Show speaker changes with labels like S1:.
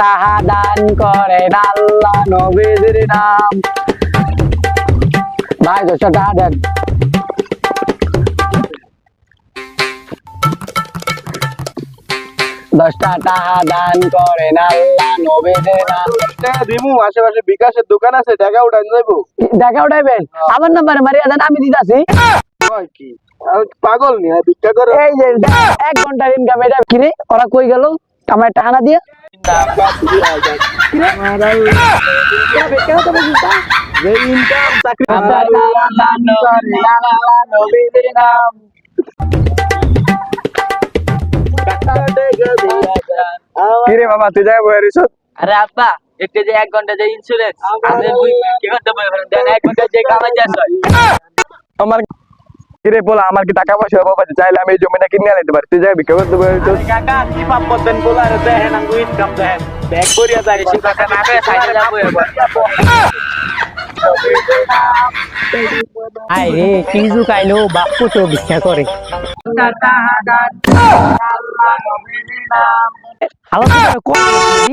S1: তাহা দান করে আল্লাহ নবীর নাম। ভাই 10 টাকা দেন। দশটা টাকা দান করেন আল্লাহ নবীর নাম।
S2: দিমু আশেপাশে বিকাশের দোকান আছে, টাকা উঠান যাইবো।
S1: টাকা উঠাইবেন আমার নাম্বারে মারিয়া দেন, আমি দিতাছি।
S2: কয় কি আমি পাগল নি ভিক্ষা করে।
S1: এই যে 1 ঘন্টার ইনকাম, এটা কিরে ওরা কই গেল আমার টাকা না দিয়া?
S2: যে ইনকাম চাকরি কিরে মামা তুই যাই বই রিস।
S3: আরে আব্বা একটু যে 1 ঘন্টা যে ইন্স্যুরেন্স আমাদের কি করতে বলে দেন 1 ঘন্টা যে কামাই যাস
S2: আমার কিরে বলা আমার কি টাকা পয়সা বাবা চাইলে আমি এই জমিটা কিনে নিতে পারি, তুই যাই ভিক্ষা করতে বই রিস।
S3: কাকা কি পাপ করতেন বলা রে দেখেন আমি ইনকাম দেখেন ব্যাক করিয়া যায় বেশি কথা না করে সাইডে যাবো এবার।
S1: আই রে কিজু কাইলো বাপু তো ভিক্ষা করে। আল্লাহ কোন